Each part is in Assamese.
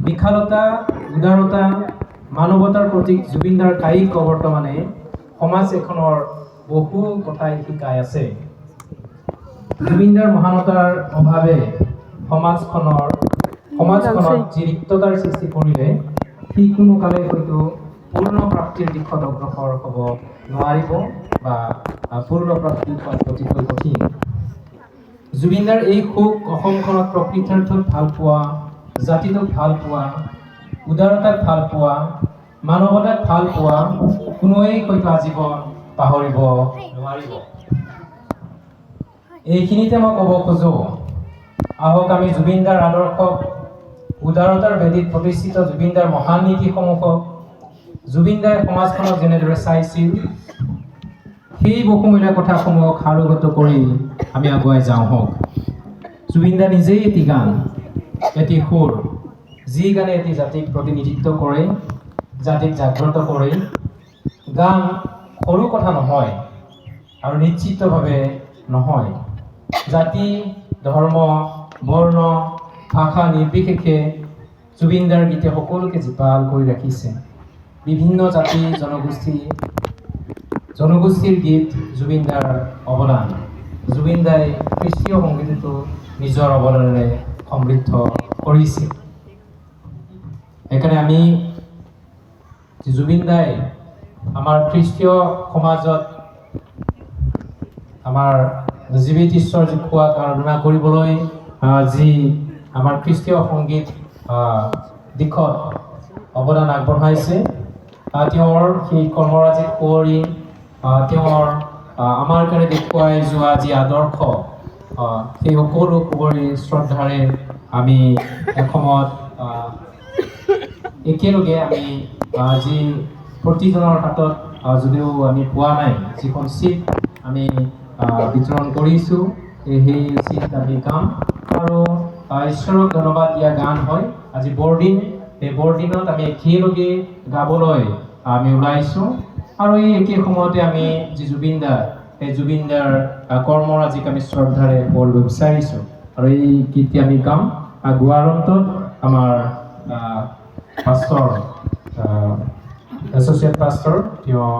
বিশালতা, উদাৰতা, মানৱতাৰ প্ৰতীক জুবিনদাৰ কায়িক অৱৰ্তমানে সমাজ এখনৰ বহু কথাই শিকাই আছে। জুবিনদাৰ মহানতাৰ অভাৱে সমাজখনত যি ৰিক্ততাৰ সৃষ্টি কৰিলে সি কোনো কালে হয়তো পূৰ্ণ প্ৰাপ্তিৰ দিশত অগ্ৰসৰ হ'ব নোৱাৰিব বা পূৰ্ণ প্ৰাপ্তি হোৱাত অতিকৈ কঠিন। জুবিনদাৰ এই সুখ অসমখনত প্ৰকৃতাৰ্থত ভাল পোৱা, জাতিটোক ভাল পোৱা, উদাৰতাক ভাল পোৱা, মানৱতাক ভাল পোৱা কোনোৱেই হয়তো আজীৱন পাহৰিব নোৱাৰিব। এইখিনিতে মই ক'ব খোজো, আহক আমি জুবিনদাৰ আদৰ্শক, উদাৰতাৰ ভেদীত প্ৰতিষ্ঠিত জুবিনদাৰ মহান নীতিসমূহক, জুবিনদাই সমাজখনক যেনেদৰে চাইছিল সেই বহুমূলীয়া কথাসমূহক সাৰোগত কৰি আমি আগুৱাই যাওঁ হওক। জুবিনদা নিজেই এটি গান, এটি সুৰ, যি গানে এটি জাতিক প্ৰতিনিধিত্ব কৰে, জাতিক জাগ্ৰত কৰে। গান সৰু কথা নহয় আৰু নিশ্চিতভাৱে নহয়। জাতি, ধৰ্ম, বৰ্ণ, ভাষা নিৰ্বিশেষে জুবিনদাৰ গীতে সকলোকে জীপাল কৰি ৰাখিছে। বিভিন্ন জাতি জনগোষ্ঠীৰ গীত জুবিনদাৰ অৱদান। জুবিনদাই খ্ৰীষ্টীয় সংগীততো নিজৰ অৱদানেৰে সমৃদ্ধ কৰিছে। সেইকাৰণে আমি জুবিনদাই আমাৰ খ্ৰীষ্টীয় সমাজত আমাৰ জীৱিত ঈশ্বৰ খোৱাক আৰাধনা কৰিবলৈ যি আমাৰ খ্ৰীষ্টীয় সংগীত দিশত অৱদান আগবঢ়াইছে, তেওঁৰ সেই কৰ্মৰাজিত সুঁৱৰি তেওঁৰ আমাৰ কাৰণে দেখুৱাই যোৱা যি আদৰ্শ, সেই সকলো সুঁৱৰি শ্ৰদ্ধাৰে আমি এসময়ত একেলগে আমি যি প্ৰতিজনৰ হাতত যদিও আমি পোৱা নাই, যিখন চিট আমি বিতৰণ কৰিছোঁ, সেই চিট আমি গাম আৰু ঈশ্বৰক ধন্যবাদ দিয়া গান হয়। আজি বৰদিন, এই বৰদিনত আমি একেলগে গাবলৈ আমি ওলাইছোঁ আৰু এই একে সময়তে আমি যি জুবিনদাৰ, সেই জুবিনদাৰ কৰ্মৰাজিক আমি শ্ৰদ্ধাৰে সুঁৱৰিব বিচাৰিছোঁ আৰু এই গীতটি আমি গাম। গোৱাৰ অন্তত আমাৰ পাষ্টৰ, এছ'চিয়েট পাষ্টৰ, তেওঁ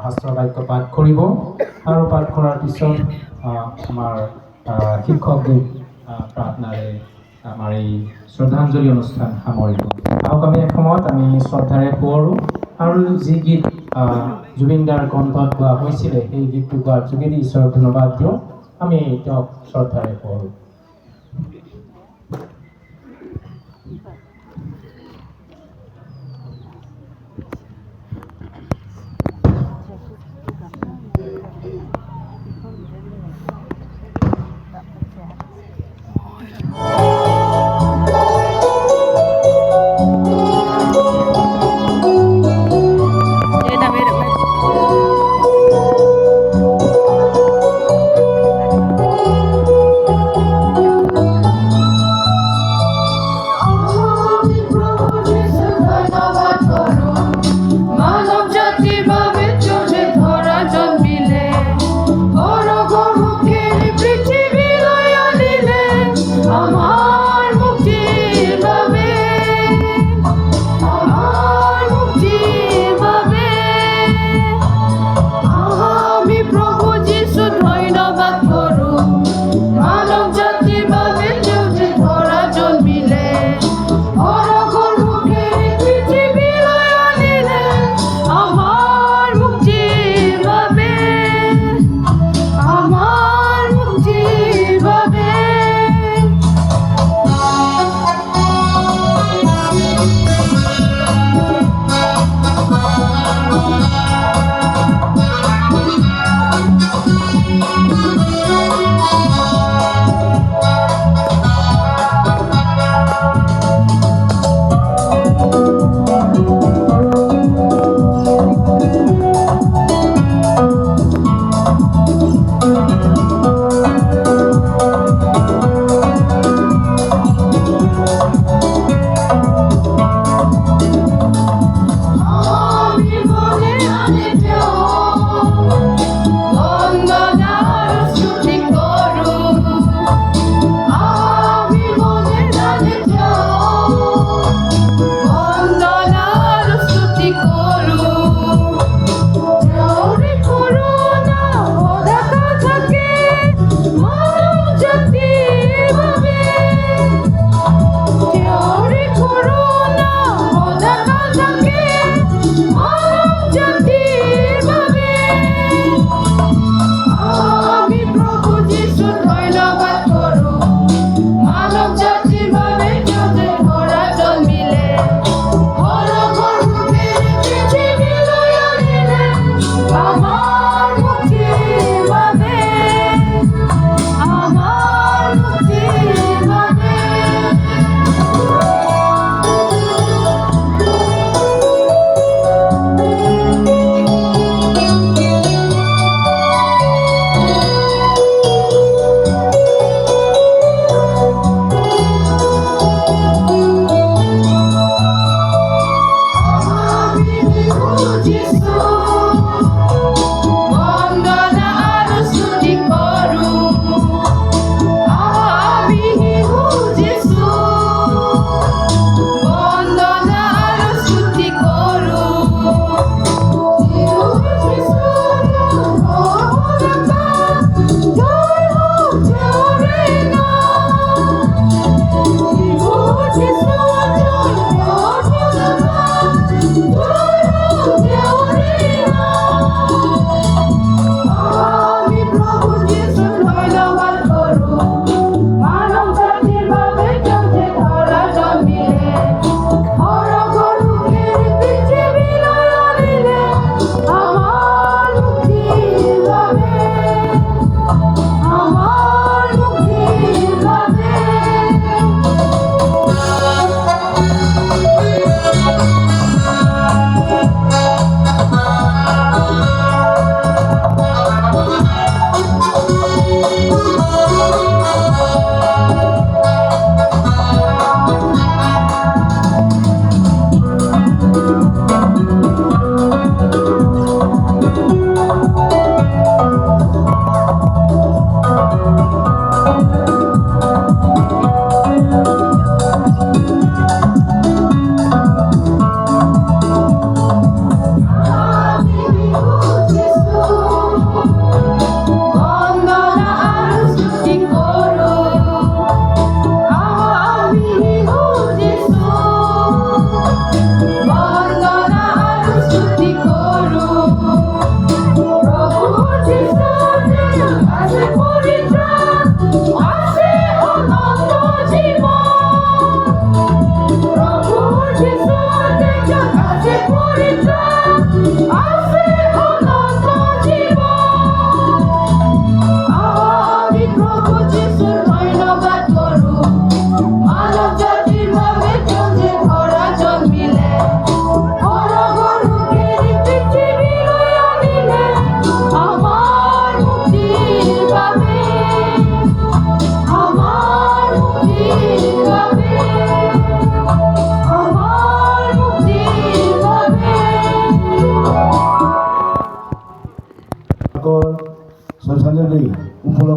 শাস্ত্ৰ বাক্য পাঠ কৰিব আৰু পাঠ কৰাৰ পিছত আমাৰ শিক্ষক গীত প্ৰাৰ্থনাৰে আমাৰ এই শ্ৰদ্ধাঞ্জলি অনুষ্ঠান সামৰিব। আহক আমি এসময়ত আমি শ্ৰদ্ধাৰে সুঁৱৰোঁ আৰু যি গীত জুবিনদাৰ কণ্ঠত গোৱা হৈছিলে সেই গীতটো গোৱাৰ যোগেদি ঈশ্বৰক ধন্যবাদ দিওঁ। আমি তেওঁক শ্ৰদ্ধাৰে সুঁৱৰোঁ।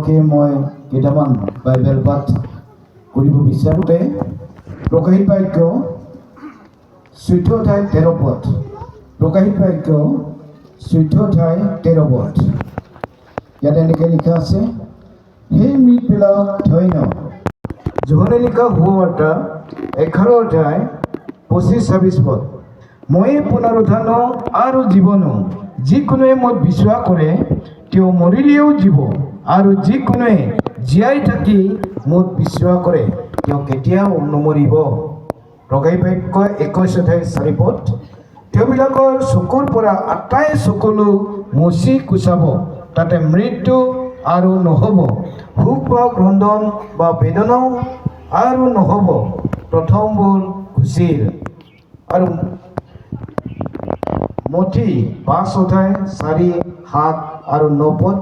উপলক্ষে মই কেইটামান বাইবেল পাঠ কৰিব বিচাৰোঁতে প্ৰকাশিত বাক্য 14 অধ্যায় 13 পদ প্ৰকাশিত বাক্য 14 অধ্যায় 13 পদ ইয়াত এনেকৈ লিখা আছে সেই মৃতবিলাক ধন্য যোহনে লিখা সুবাৰ্তা 11 অধ্যায় 25-26 পদ মই পুনৰুত্থান আৰু জীৱন যিকোনোৱে মোক বিশ্বাস কৰে তেওঁ মৰিলেও জীৱ আৰু যিকোনোৱে জীয়াই থাকি মোক বিশ্বাস কৰে তেওঁ কেতিয়াও নমৰিব প্ৰকাশিত বাক্য 21 অধ্যায় 4 পদ তেওঁবিলাকৰ চকুৰ পৰা আটাই চকুলো মচি কুচাব তাতে মৃত্যু আৰু নহ'ব সুখ বা ক্ৰন্দন বা বেদনাও আৰু নহ'ব প্ৰথমবোৰ গুচিল আৰু মঠি 5 অধ্যায় 4, 7 আৰু 9 পদ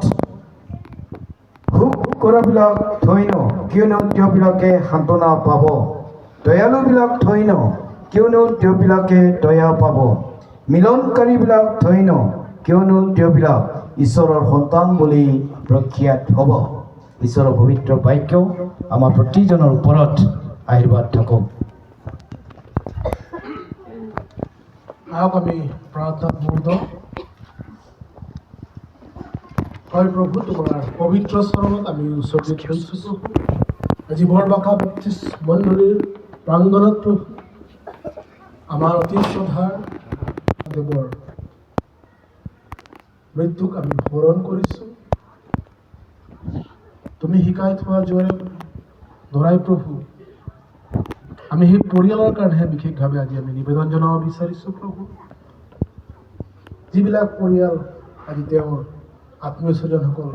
সুখ কৰাবিলাক ধন্য কিয়নো তেওঁবিলাকে সান্তনা পাব দয়ালুবিলাক ধন্য কিয়নো তেওঁবিলাকে দয়া পাব মিলনকাৰীবিলাক ধন্য কিয়নো তেওঁবিলাক ঈশ্বৰৰ সন্তান বুলি প্ৰখ্যাত হ'ব ঈশ্বৰৰ পবিত্ৰ বাক্য আমাৰ প্ৰতিজনৰ ওপৰত আশীৰ্বাদ থাকক আহক আমি প্ৰাৰ্থনাত মুগ্ধ হয় প্ৰভু তোমাৰ পবিত্ৰ চৰণত আমি উচৰ্গিত হৈছোঁ প্ৰভু আজি বৰবাকা বেপ্টিষ্ট মণ্ডলীৰ প্ৰাংগণত প্ৰভু আমাৰ অতি শ্ৰদ্ধাৰ দেৱৰ মৃত্যুক আমি স্মৰণ কৰিছোঁ তুমি শিকাই থোৱা জোৰে ধৰাই প্ৰভু আমি সেই পৰিয়ালৰ কাৰণেহে বিশেষভাৱে আজি আমি নিবেদন জনাব বিচাৰিছোঁ প্ৰভু যিবিলাক পৰিয়াল আজি তেওঁৰ আত্মীয় স্বজনসকল